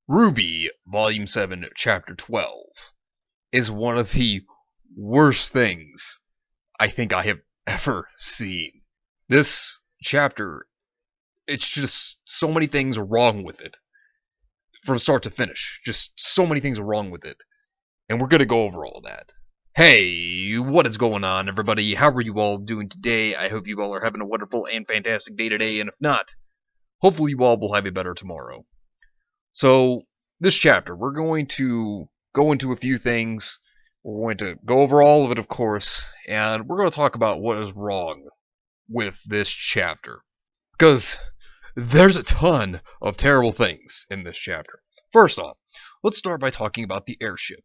RWBY Volume 7, Chapter 12 is one of the worst things I think I have ever seen. This chapter, it's just so many things are wrong with it. From start to finish. Just so many things are wrong with it. And we're going to go over all of that. Hey, what is going on, everybody? How are you all doing today? I hope you all are having a wonderful and fantastic day today, and if not, hopefully you all will have a better tomorrow. So, this chapter, we're going to go into a few things. We're going to go over all of it, of course, and we're going to talk about what is wrong with this chapter. Because there's a ton of terrible things in this chapter. First off, let's start by talking about the airship.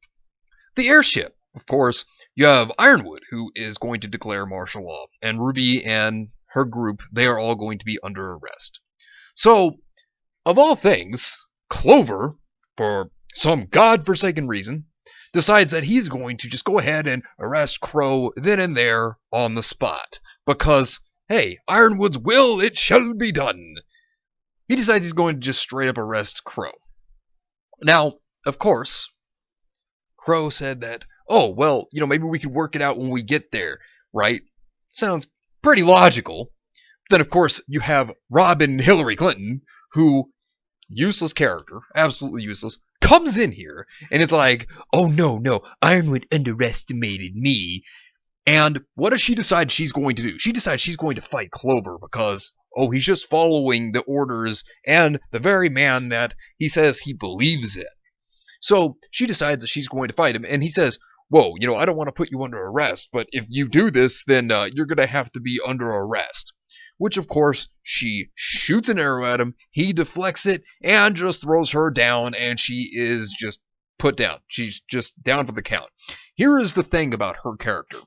The airship, of course, you have Ironwood, who is going to declare martial law, and RWBY and her group, they are all going to be under arrest. So, of all things, Clover, for some godforsaken reason, decides that he's going to just go ahead and arrest Crow then and there on the spot. Because, hey, Ironwood's will, it shall be done. He decides he's going to just straight up arrest Crow. Now, of course, Crow said that, oh, well, maybe we could work it out when we get there, right? Sounds pretty logical. Then, of course, you have Robin Hillary Clinton, who, useless character, absolutely useless, comes in here and it's like, oh no, Ironwood underestimated me. And what does she decide she's going to do? She decides she's going to fight Clover because, oh, he's just following the orders and the very man that he says he believes in. So she decides that she's going to fight him, and he says, whoa, I don't want to put you under arrest, but if you do this, then you're going to have to be under arrest. Which, of course, she shoots an arrow at him, he deflects it, and just throws her down, and she is just put down. She's just down for the count. Here is the thing about her character.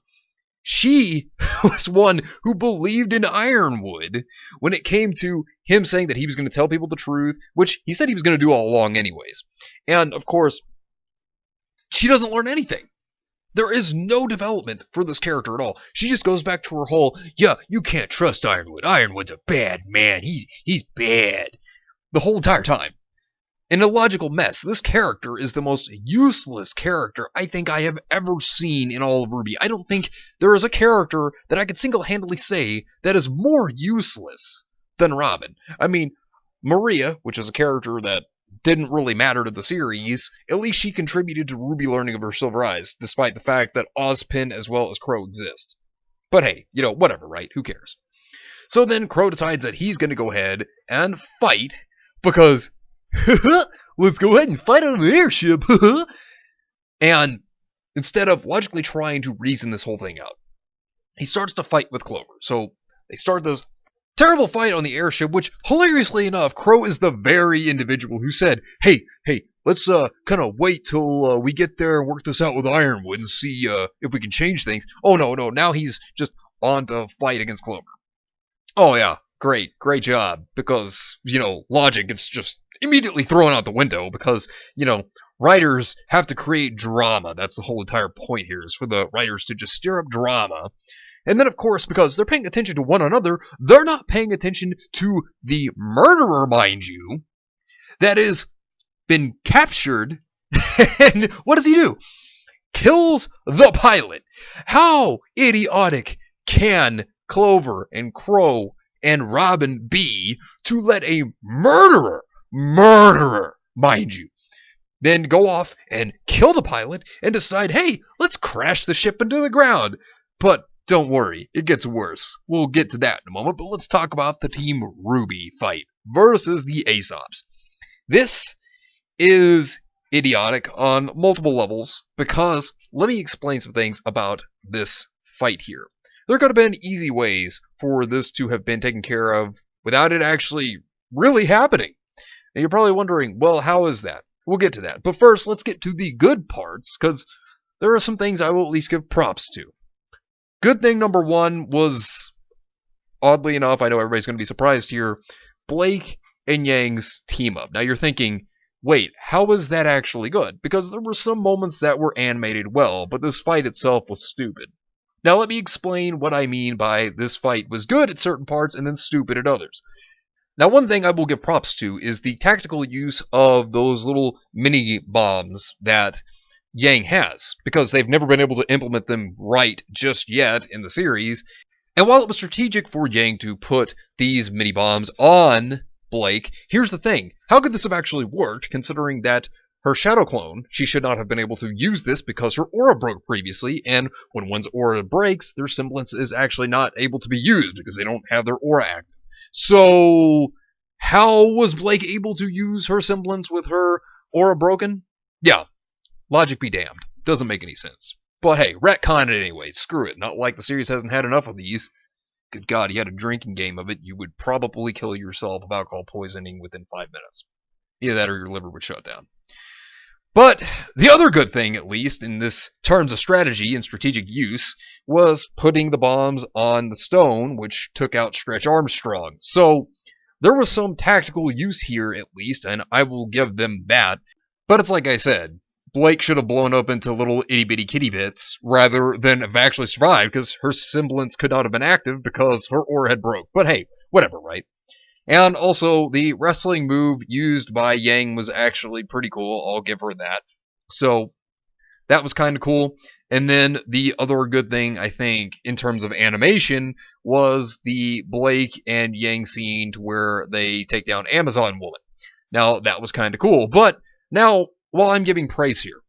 She was one who believed in Ironwood when it came to him saying that he was going to tell people the truth, which he said he was going to do all along anyways. And, of course, she doesn't learn anything. There is no development for this character at all. She just goes back to her whole, yeah, you can't trust Ironwood. Ironwood's a bad man. He's bad. The whole entire time. An illogical mess. This character is the most useless character I think I have ever seen in all of RWBY. I don't think there is a character that I could single-handedly say that is more useless than Robin. I mean, Maria, which is a character that didn't really matter to the series, at least she contributed to RWBY learning of her silver eyes, despite the fact that Ozpin as well as Crow exist. But hey, whatever, right? Who cares? So then Crow decides that he's going to go ahead and fight, because let's go ahead and fight on an airship. And instead of logically trying to reason this whole thing out, he starts to fight with Clover. So they start this terrible fight on the airship, which, hilariously enough, Crow is the very individual who said, hey, let's kind of wait till we get there and work this out with Ironwood and see if we can change things. Oh, no, now he's just on to fight against Clover. Oh, yeah, great job, because, logic gets just immediately thrown out the window, because, writers have to create drama. That's the whole entire point here, is for the writers to just stir up drama. And then, of course, because they're paying attention to one another, they're not paying attention to the murderer, mind you, that has been captured. And what does he do? Kills the pilot. How idiotic can Clover and Crow and Robin be to let a murderer, mind you, then go off and kill the pilot and decide, hey, let's crash the ship into the ground. But don't worry, it gets worse. We'll get to that in a moment, but let's talk about the Team RWBY fight versus the Aesops. This is idiotic on multiple levels, because let me explain some things about this fight here. There could have been easy ways for this to have been taken care of without it actually really happening. And you're probably wondering, well, how is that? We'll get to that. But first, let's get to the good parts, because there are some things I will at least give props to. Good thing number one was, oddly enough, I know everybody's going to be surprised here, Blake and Yang's team up. Now you're thinking, wait, how was that actually good? Because there were some moments that were animated well, but this fight itself was stupid. Now let me explain what I mean by this fight was good at certain parts and then stupid at others. Now, one thing I will give props to is the tactical use of those little mini bombs that Yang has, because they've never been able to implement them right just yet in the series. And while it was strategic for Yang to put these mini bombs on Blake, here's the thing. How could this have actually worked, considering that her shadow clone, she should not have been able to use this because her aura broke previously, and when one's aura breaks, their semblance is actually not able to be used because they don't have their aura active. So, how was Blake able to use her semblance with her aura broken? Yeah, logic be damned. Doesn't make any sense. But hey, retcon it anyway. Screw it. Not like the series hasn't had enough of these. Good God, you had a drinking game of it, you would probably kill yourself of alcohol poisoning within 5 minutes. Either that or your liver would shut down. But the other good thing, at least, in this terms of strategy and strategic use, was putting the bombs on the stone, which took out Stretch Armstrong. So, there was some tactical use here, at least, and I will give them that. But it's like I said, Blake should have blown up into little itty-bitty kitty bits, rather than have actually survived, because her semblance could not have been active because her aura had broke. But hey, whatever, right? And also, the wrestling move used by Yang was actually pretty cool. I'll give her that. So, that was kind of cool. And then the other good thing, I think, in terms of animation, was the Blake and Yang scene to where they take down Amazon Woman. Now, that was kind of cool. But now, while I'm giving praise here,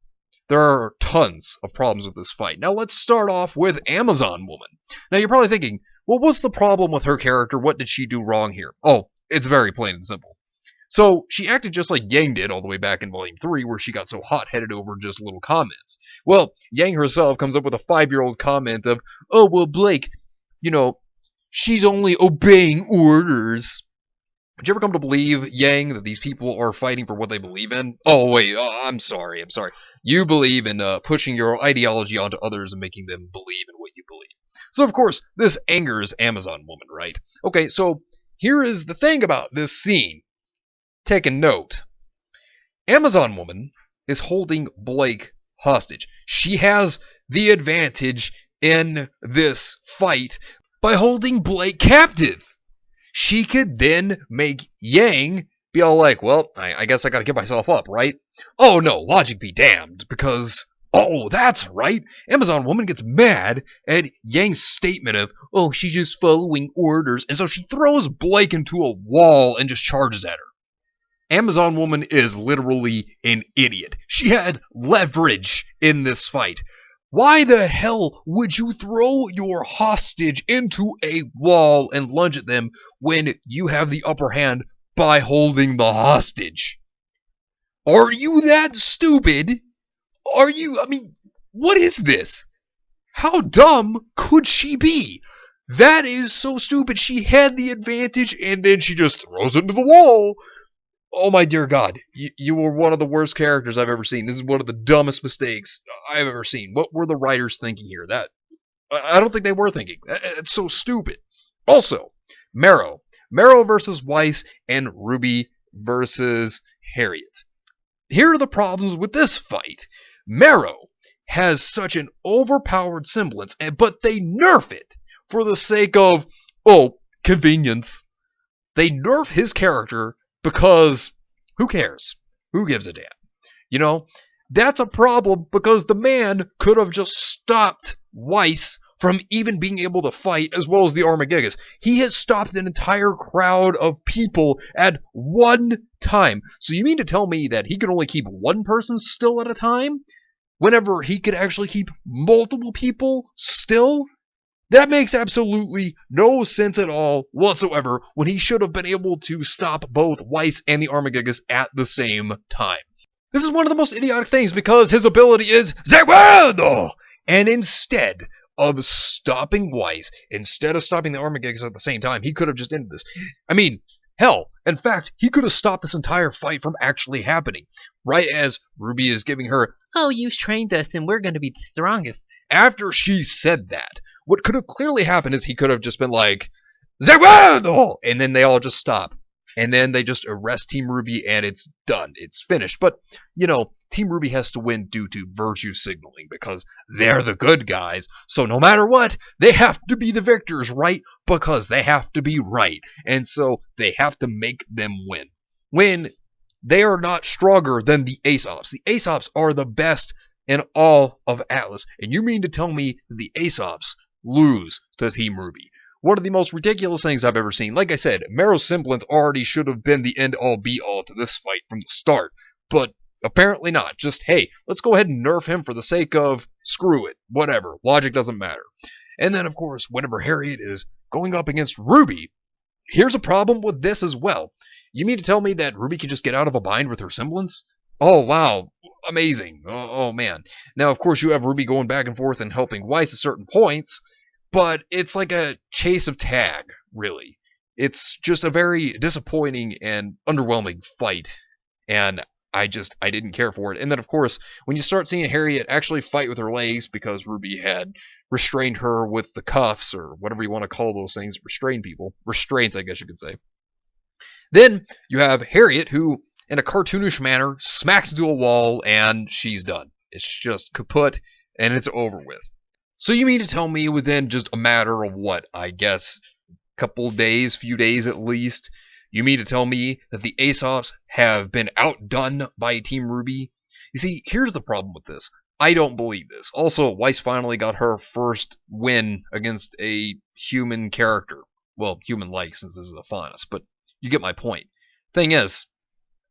there are tons of problems with this fight. Now, let's start off with Amazon Woman. Now, you're probably thinking, well, what's the problem with her character? What did she do wrong here? Oh, it's very plain and simple. So, she acted just like Yang did all the way back in Volume 3, where she got so hot-headed over just little comments. Well, Yang herself comes up with a 5-year-old comment of, oh, well, Blake, she's only obeying orders. Did you ever come to believe, Yang, that these people are fighting for what they believe in? Oh, wait, I'm sorry. You believe in pushing your ideology onto others and making them believe in what you believe. So, of course, this angers Amazon Woman, right? Okay, so here is the thing about this scene. Take a note. Amazon Woman is holding Blake hostage. She has the advantage in this fight by holding Blake captive. She could then make Yang be all like, well, I guess I gotta give myself up, right? Oh no, logic be damned, because, oh, that's right, Amazon Woman gets mad at Yang's statement of, oh, she's just following orders, and so she throws Blake into a wall and just charges at her. Amazon Woman is literally an idiot. She had leverage in this fight. Why the hell would you throw your hostage into a wall and lunge at them when you have the upper hand by holding the hostage? Are you that stupid? What is this? How dumb could she be? That is so stupid. She had the advantage and then she just throws it into the wall. Oh my dear God, you were one of the worst characters I've ever seen. This is one of the dumbest mistakes I've ever seen. What were the writers thinking here? I don't think they were thinking. It's so stupid. Also, Marrow versus Weiss and RWBY versus Harriet. Here are the problems with this fight. Marrow has such an overpowered semblance, but they nerf it for the sake of, convenience. They nerf his character because who cares? Who gives a damn? That's a problem because the man could have just stopped Weiss from even being able to fight, as well as the Armageddon. He has stopped an entire crowd of people at one time. So you mean to tell me that he could only keep one person still at a time? Whenever he could actually keep multiple people still? That makes absolutely no sense at all whatsoever when he should have been able to stop both Weiss and the Armageddon at the same time. This is one of the most idiotic things because his ability is Segundo! And instead of stopping Weiss, instead of stopping the Armageddon at the same time, he could have just ended this. Hell, in fact, he could have stopped this entire fight from actually happening. Right as RWBY is giving her, oh, you trained us and we're going to be the strongest. After she said that, what could have clearly happened is he could have just been like, Segundo! And then they all just stop. and then they just arrest Team RWBY, and it's done. It's finished. But, you know, Team RWBY has to win due to virtue signaling, because they're the good guys. So no matter what, they have to be the victors, right? Because they have to be right. And so they have to make them win. When they are not stronger than the Aesops. The Aesops are the best in all of Atlas. And you mean to tell me that the Aesops lose to Team RWBY? One of the most ridiculous things I've ever seen. Like I said, Mero's semblance already should have been the end-all be-all to this fight from the start. But apparently not. Just, hey, let's go ahead and nerf him for the sake of screw it. Whatever. Logic doesn't matter. And then, of course, whenever Harriet is going up against RWBY, here's a problem with this as well. You mean to tell me that RWBY can just get out of a bind with her semblance? Oh, wow. Amazing. Oh, man. Now, of course, you have RWBY going back and forth and helping Weiss at certain points, but it's like a chase of tag, really. It's just a very disappointing and underwhelming fight, and I didn't care for it. And then, of course, when you start seeing Harriet actually fight with her legs because RWBY had restrained her with the cuffs, or whatever you want to call those things, restrain people. Restraints, I guess you could say. Then you have Harriet, who, in a cartoonish manner, smacks into a wall, and she's done. It's just kaput, and it's over with. So you mean to tell me within just a matter of what, I guess, couple days, few days at least, you mean to tell me that the Aesops have been outdone by Team RWBY? You see, here's the problem with this. I don't believe this. Also, Weiss finally got her first win against a human character. Well, human-like, since this is a Faunus, but you get my point. Thing is,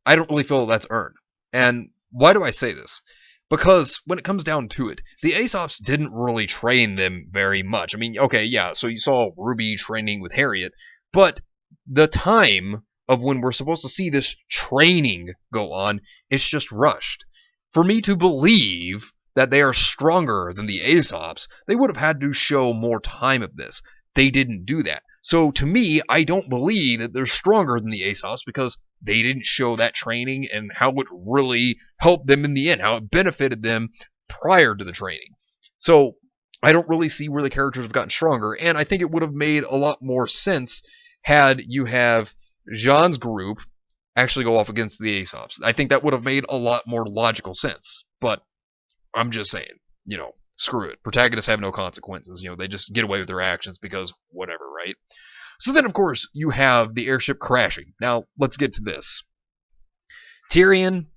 I don't really feel that's earned. And why do I say this? Because when it comes down to it, the Aesops didn't really train them very much. I mean, okay, yeah, so you saw RWBY training with Harriet, but the time of when we're supposed to see this training go on, it's just rushed. For me to believe that they are stronger than the Aesops, they would have had to show more time of this. They didn't do that. So to me, I don't believe that they're stronger than the Aesops because they didn't show that training and how it really helped them in the end, how it benefited them prior to the training. So I don't really see where the characters have gotten stronger, and I think it would have made a lot more sense had you have Jean's group actually go off against the Aesops. I think that would have made a lot more logical sense. But I'm just saying, you know, screw it. Protagonists have no consequences. You know, they just get away with their actions because whatever, right? So then, of course, you have the airship crashing. Now, let's get to this. Tyrion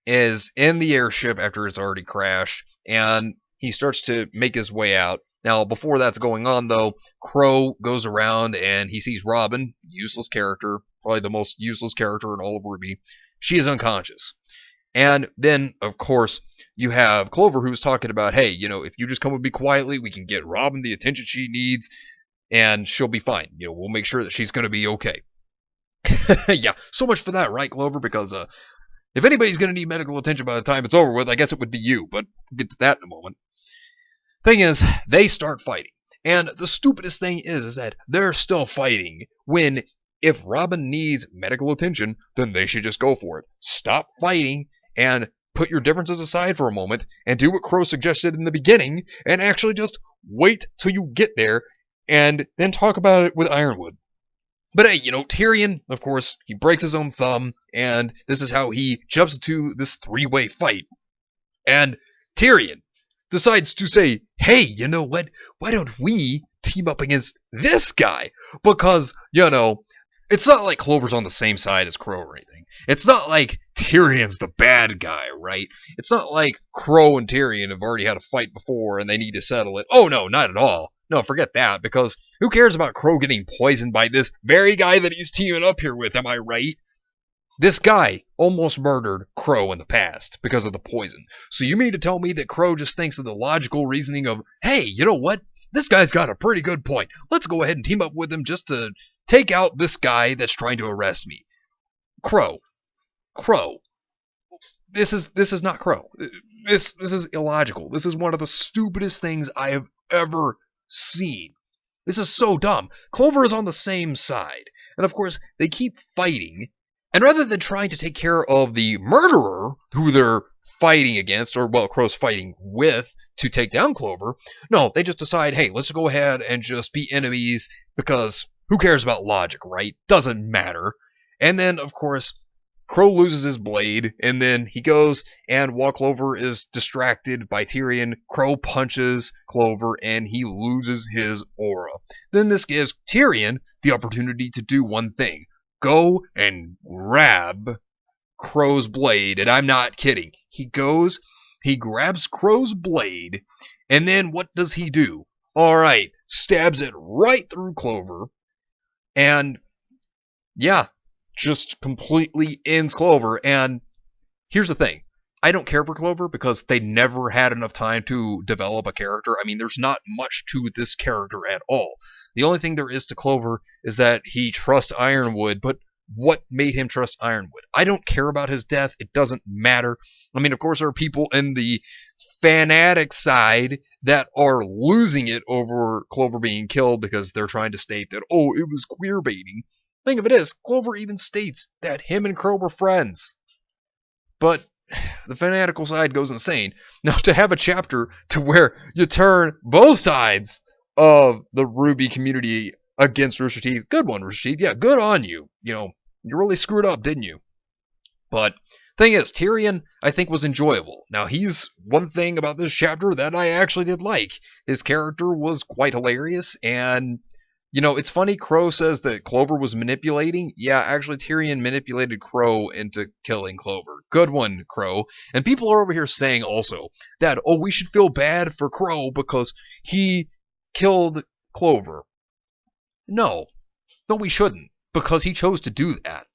is in the airship after it's already crashed, and he starts to make his way out. Now, before that's going on, though, Crow goes around and he sees Robin, useless character, probably the most useless character in all of RWBY. She is unconscious. And then, of course, you have Clover, who's talking about, hey, you know, if you just come with me quietly, we can get Robin the attention she needs, and she'll be fine. You know, we'll make sure that she's going to be okay. Yeah, so much for that, right, Clover? Because if anybody's going to need medical attention by the time it's over with, I guess it would be you, but we'll get to that in a moment. Thing is, they start fighting. And the stupidest thing is that they're still fighting when, if Robin needs medical attention, then they should just go for it. Stop fighting and put your differences aside for a moment and do what Crow suggested in the beginning and actually just wait till you get there and then talk about it with Ironwood. But hey, you know, Tyrion, of course, he breaks his own thumb, and this is how he jumps into this three-way fight. And Tyrion decides to say, hey, you know what? Why don't we team up against this guy? Because, you know, it's not like Clover's on the same side as Crow or anything. It's not like Tyrion's the bad guy, right? It's not like Crow and Tyrion have already had a fight before and they need to settle it. Oh, no, not at all. No, forget that, because who cares about Crow getting poisoned by this very guy that he's teaming up here with, am I right? This guy almost murdered Crow in the past because of the poison. So you mean to tell me that Crow just thinks of the logical reasoning of, hey, you know what? This guy's got a pretty good point. Let's go ahead and team up with him just to take out this guy that's trying to arrest me. Crow. This is not Crow. This is illogical. This is one of the stupidest things I have ever seen. This is so dumb. Clover is on the same side. And of course, they keep fighting. And rather than trying to take care of the murderer who they're fighting against, or, well, Crow's fighting with to take down Clover, no, they just decide, hey, let's go ahead and just be enemies because who cares about logic, right? Doesn't matter. And then, of course, Crow loses his blade, and then he goes, and while Clover is distracted by Tyrion, Crow punches Clover, and he loses his aura. Then this gives Tyrion the opportunity to do one thing. Go and grab Crow's blade, and I'm not kidding. He goes, he grabs Crow's blade, and then what does he do? Alright, stabs it right through Clover, and yeah, just completely ends Clover. And here's the thing. I don't care for Clover because they never had enough time to develop a character. I mean, there's not much to this character at all. The only thing there is to Clover is that he trusts Ironwood, but what made him trust Ironwood? I don't care about his death. It doesn't matter. I mean, of course, there are people in the fanatic side that are losing it over Clover being killed because they're trying to state that, oh, it was queer baiting. Thing of it is, Clover even states that him and Crow were friends. But the fanatical side goes insane. Now, to have a chapter to where you turn both sides of the RWBY community against Rooster Teeth, good one, Rooster Teeth. Yeah, good on you. You know, you really screwed up, didn't you? But thing is, Tyrion, I think, was enjoyable. Now, he's one thing about this chapter that I actually did like. His character was quite hilarious, and you know, it's funny, Crow says that Clover was manipulating. Yeah, actually, Tyrion manipulated Crow into killing Clover. Good one, Crow. And people are over here saying also that, oh, we should feel bad for Crow because he killed Clover. No. No, we shouldn't. Because he chose to do that.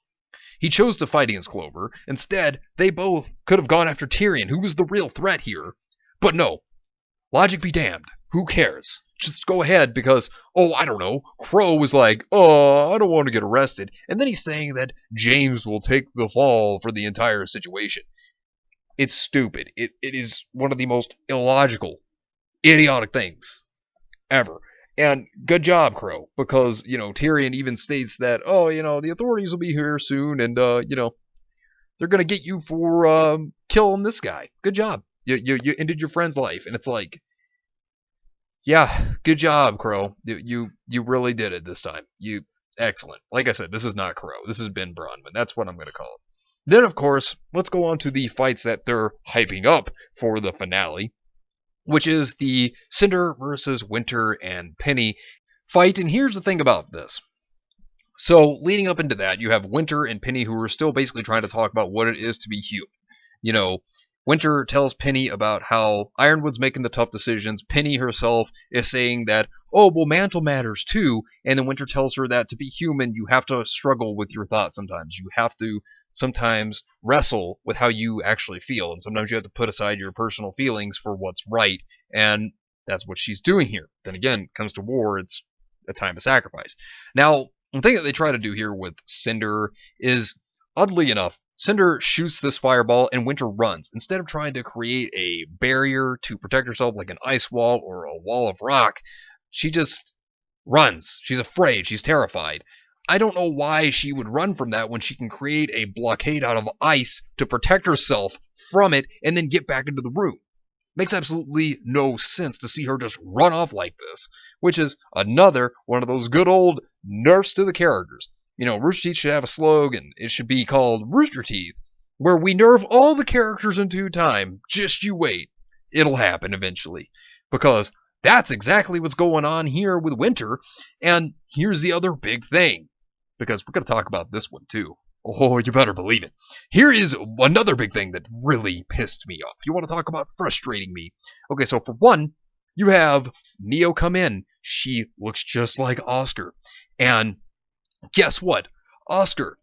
He chose to fight against Clover. Instead, they both could have gone after Tyrion, who was the real threat here. But no. Logic be damned. Who cares? Just go ahead because, oh, I don't know, Crow was like, oh, I don't want to get arrested. And then he's saying that James will take the fall for the entire situation. It's stupid. It is one of the most illogical, idiotic things ever. And good job, Crow, because, you know, Tyrion even states that, oh, you know, the authorities will be here soon and, you know, they're going to get you for killing this guy. Good job. You ended your friend's life. And it's like, yeah, good job, Crow. You really did it this time. You excellent. Like I said, this is not Crow. This is Ben Bronman. That's what I'm going to call him. Then, of course, let's go on to the fights that they're hyping up for the finale, which is the Cinder versus Winter and Penny fight. And here's the thing about this. So, leading up into that, you have Winter and Penny who are still basically trying to talk about what it is to be human. You know, Winter tells Penny about how Ironwood's making the tough decisions. Penny herself is saying that, oh, well, Mantle matters too. And then Winter tells her that to be human, you have to struggle with your thoughts sometimes. You have to sometimes wrestle with how you actually feel. And sometimes you have to put aside your personal feelings for what's right. And that's what she's doing here. Then again, comes to war, it's a time of sacrifice. Now, the thing that they try to do here with Cinder is, oddly enough, Cinder shoots this fireball and Winter runs. Instead of trying to create a barrier to protect herself like an ice wall or a wall of rock, she just runs. She's afraid. She's terrified. I don't know why she would run from that when she can create a blockade out of ice to protect herself from it and then get back into the room. Makes absolutely no sense to see her just run off like this, which is another one of those good old nerfs to the characters. You know, Rooster Teeth should have a slogan. It should be called Rooster Teeth, where we nerf all the characters in due time. Just you wait. It'll happen eventually. Because that's exactly what's going on here with Winter. And here's the other big thing. Because we're going to talk about this one too. Oh, you better believe it. Here is another big thing that really pissed me off. You want to talk about frustrating me? Okay, so for one, you have Neo come in. She looks just like Oscar. And guess what? Oscar,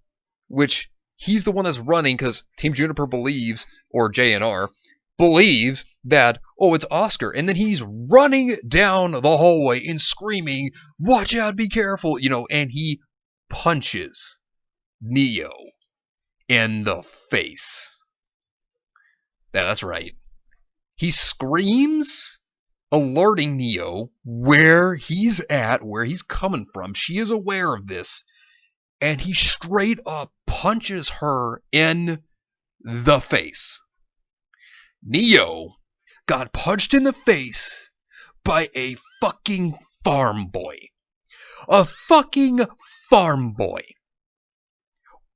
which he's the one that's running because Team Juniper believes, or JNR, believes that, oh, it's Oscar. And then he's running down the hallway and screaming, watch out, be careful, you know, and he punches Neo in the face. Yeah, that's right. He screams, alerting Neo where he's at, where he's coming from. She is aware of this. And he straight up punches her in the face. Neo got punched in the face by a fucking farm boy. A fucking farm boy.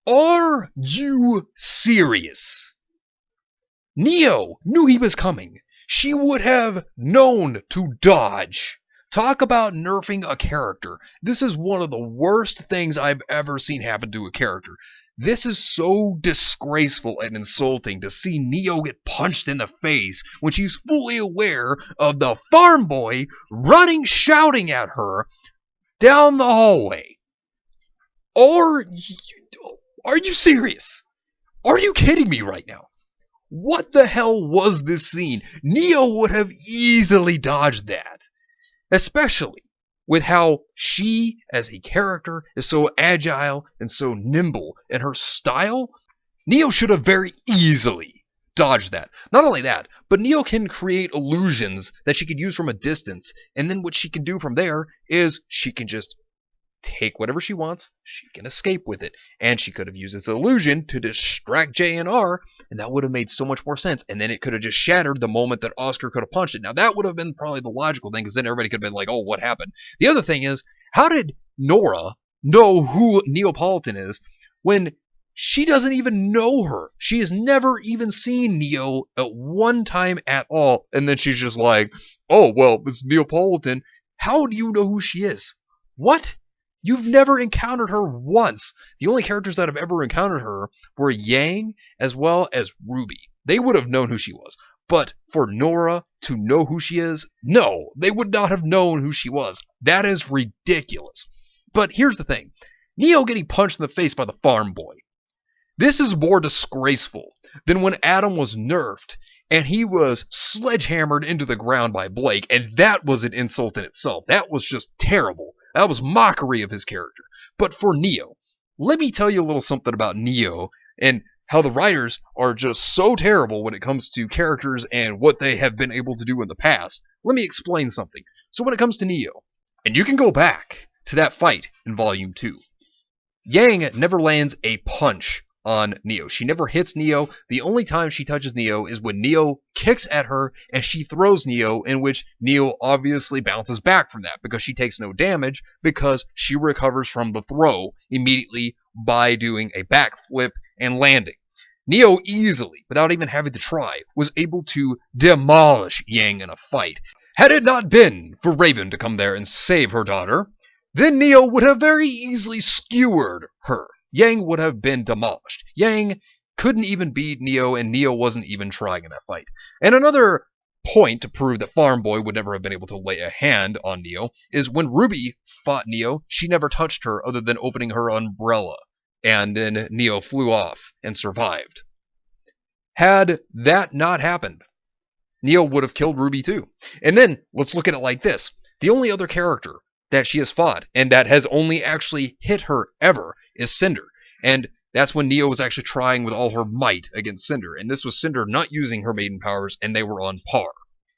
Are you serious? Neo knew he was coming. She would have known to dodge. Talk about nerfing a character. This is one of the worst things I've ever seen happen to a character. This is so disgraceful and insulting to see Neo get punched in the face when she's fully aware of the farm boy running shouting at her down the hallway. Are you serious? Are you kidding me right now? What the hell was this scene? Neo would have easily dodged that. Especially with how she, as a character, is so agile and so nimble in her style. Neo should have very easily dodged that. Not only that, but Neo can create illusions that she could use from a distance, and then what she can do from there is she can just take whatever she wants, she can escape with it, and she could have used this illusion to distract J and R, and that would have made so much more sense, and then it could have just shattered the moment that Oscar could have punched it. Now that would have been probably the logical thing, because then everybody could have been like, oh, what happened? The other thing is, how did Nora know who Neapolitan is when she doesn't even know her? She has never even seen Neo at one time at all, and then she's just like, oh, well, it's Neapolitan. How do you know who she is? What? You've never encountered her once. The only characters that have ever encountered her were Yang as well as RWBY. They would have known who she was. But for Nora to know who she is, no, they would not have known who she was. That is ridiculous. But here's the thing. Neo getting punched in the face by the farm boy. This is more disgraceful than when Adam was nerfed and he was sledgehammered into the ground by Blake, and that was an insult in itself. That was just terrible. That was mockery of his character. But for Neo, let me tell you a little something about Neo and how the writers are just so terrible when it comes to characters and what they have been able to do in the past. Let me explain something. So when it comes to Neo, and you can go back to that fight in Volume 2, Yang never lands a punch on Neo. She never hits Neo. The only time she touches Neo is when Neo kicks at her and she throws Neo, in which Neo obviously bounces back from that because she takes no damage because she recovers from the throw immediately by doing a backflip and landing. Neo easily, without even having to try, was able to demolish Yang in a fight. Had it not been for Raven to come there and save her daughter, then Neo would have very easily skewered her. Yang would have been demolished. Yang couldn't even beat Neo, and Neo wasn't even trying in that fight. And another point to prove that Farm Boy would never have been able to lay a hand on Neo is when RWBY fought Neo, she never touched her other than opening her umbrella, and then Neo flew off and survived. Had that not happened, Neo would have killed RWBY too. And then, let's look at it like this. The only other character that she has fought, and that has only actually hit her ever, is Cinder. And that's when Neo was actually trying with all her might against Cinder. And this was Cinder not using her maiden powers, and they were on par.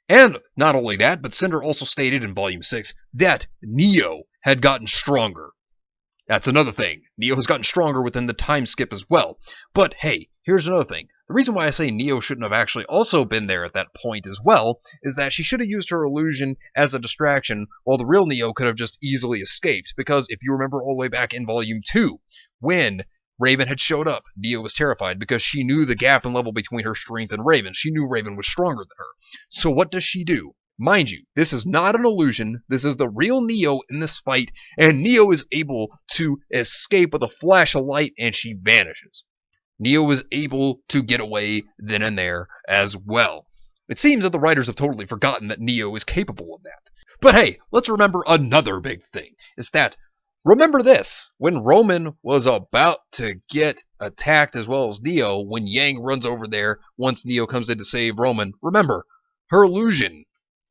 And not only that, but Cinder also stated in Volume 6 that Neo had gotten stronger. That's another thing. Neo has gotten stronger within the time skip as well. But hey, here's another thing. The reason why I say Neo shouldn't have actually also been there at that point as well is that she should have used her illusion as a distraction while the real Neo could have just easily escaped. Because if you remember all the way back in Volume 2, when Raven had showed up, Neo was terrified because she knew the gap in level between her strength and Raven. She knew Raven was stronger than her. So what does she do? Mind you, this is not an illusion. This is the real Neo in this fight, and Neo is able to escape with a flash of light, and she vanishes. Neo is able to get away then and there as well. It seems that the writers have totally forgotten that Neo is capable of that. But hey, let's remember another big thing. Is that, remember this, when Roman was about to get attacked as well as Neo, when Yang runs over there once Neo comes in to save Roman, remember, her illusion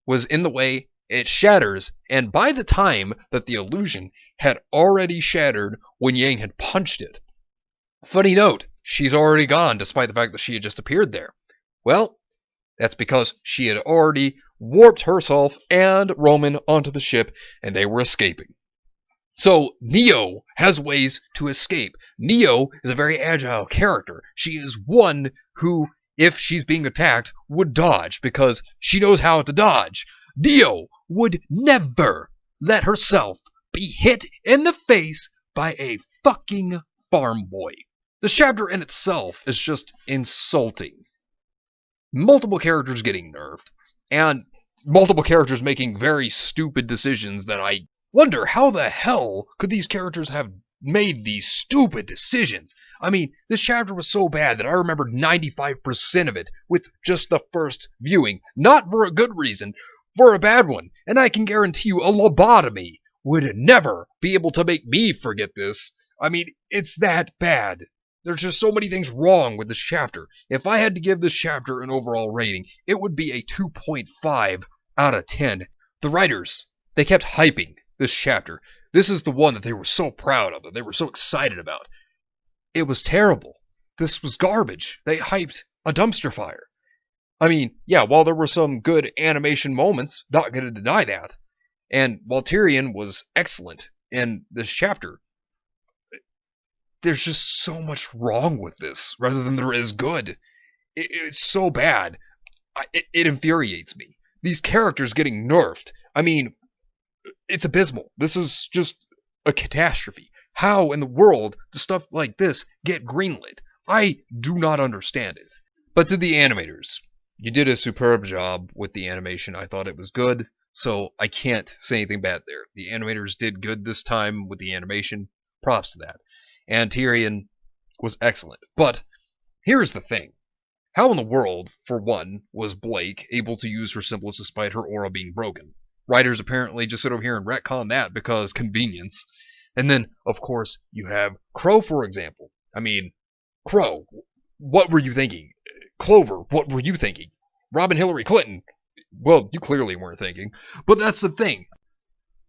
was in the way, it shatters, and by the time that the illusion had already shattered when Yang had punched it. Funny note, she's already gone despite the fact that she had just appeared there. Well, that's because she had already warped herself and Roman onto the ship, and they were escaping. So Neo has ways to escape. Neo is a very agile character. She is one who, if she's being attacked, would dodge because she knows how to dodge. Neo would never let herself be hit in the face by a fucking farm boy. This chapter in itself is just insulting. Multiple characters getting nerfed, and multiple characters making very stupid decisions that I wonder how the hell could these characters have made these stupid decisions. I mean, this chapter was so bad that I remembered 95% of it with just the first viewing. Not for a good reason, for a bad one. And I can guarantee you a lobotomy would never be able to make me forget this. I mean, it's that bad. There's just so many things wrong with this chapter. If I had to give this chapter an overall rating, it would be a 2.5 out of 10. The writers, they kept hyping this chapter. This is the one that they were so proud of, that they were so excited about. It was terrible. This was garbage. They hyped a dumpster fire. I mean, yeah, while there were some good animation moments, not going to deny that, and while Tyrion was excellent in this chapter, there's just so much wrong with this, rather than there is good. It's so bad. It infuriates me. These characters getting nerfed. I mean, it's abysmal. This is just a catastrophe. How in the world does stuff like this get greenlit? I do not understand it. But to the animators, you did a superb job with the animation. I thought it was good, so I can't say anything bad there. The animators did good this time with the animation. Props to that. And Tyrion was excellent. But here's the thing. How in the world, for one, was Blake able to use her simplest despite her aura being broken? Writers apparently just sit over here and retcon that because convenience. And then, of course, you have Crow, for example. I mean, Crow, what were you thinking? Clover, what were you thinking? Robin Hillary Clinton, well, you clearly weren't thinking. But that's the thing.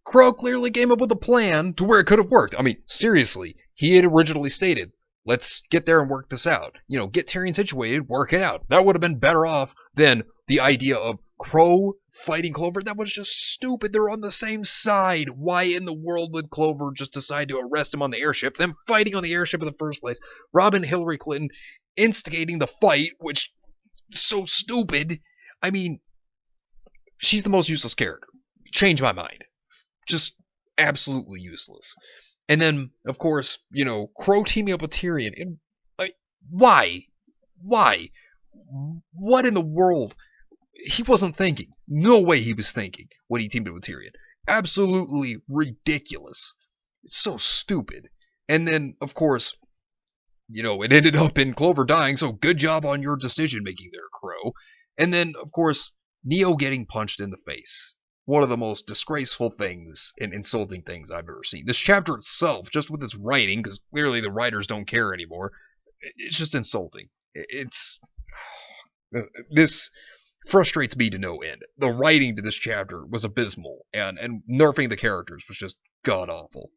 Crow clearly came up with a plan to where it could have worked. I mean, seriously, he had originally stated, let's get there and work this out. You know, get Tyrion situated, work it out. That would have been better off than the idea of Crow fighting Clover. That was just stupid. They're on the same side. Why in the world would Clover just decide to arrest him on the airship, them fighting on the airship in the first place? Robin Hillary Clinton instigating the fight, which is so stupid. I mean, she's the most useless character. Change my mind. Just absolutely useless. And then, of course, you know, Crow teaming up with Tyrion. And why? Why? What in the world? He wasn't thinking. No way he was thinking when he teamed up with Tyrion. Absolutely ridiculous. It's so stupid. And then, of course, you know, it ended up in Clover dying, so good job on your decision making there, Crow. And then, of course, Neo getting punched in the face. One of the most disgraceful things and insulting things I've ever seen. This chapter itself, just with its writing, because clearly the writers don't care anymore, it's just insulting. This frustrates me to no end. The writing to this chapter was abysmal, and nerfing the characters was just god-awful.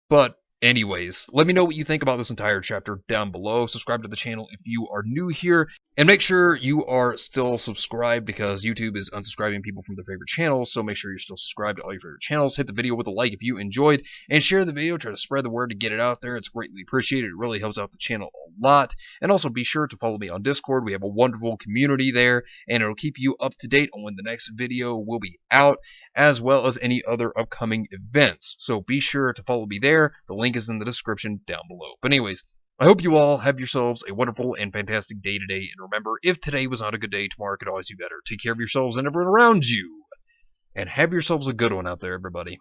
But anyways, let me know what you think about this entire chapter down below. Subscribe to the channel if you are new here. And make sure you are still subscribed because YouTube is unsubscribing people from their favorite channels. So make sure you're still subscribed to all your favorite channels. Hit the video with a like if you enjoyed. And share the video. Try to spread the word to get it out there. It's greatly appreciated. It really helps out the channel a lot. And also be sure to follow me on Discord. We have a wonderful community there. And it'll keep you up to date on when the next video will be out, as well as any other upcoming events. So be sure to follow me there. The link is in the description down below. But anyways, I hope you all have yourselves a wonderful and fantastic day today. And remember, if today was not a good day, tomorrow could always be better. Take care of yourselves and everyone around you. And have yourselves a good one out there, everybody.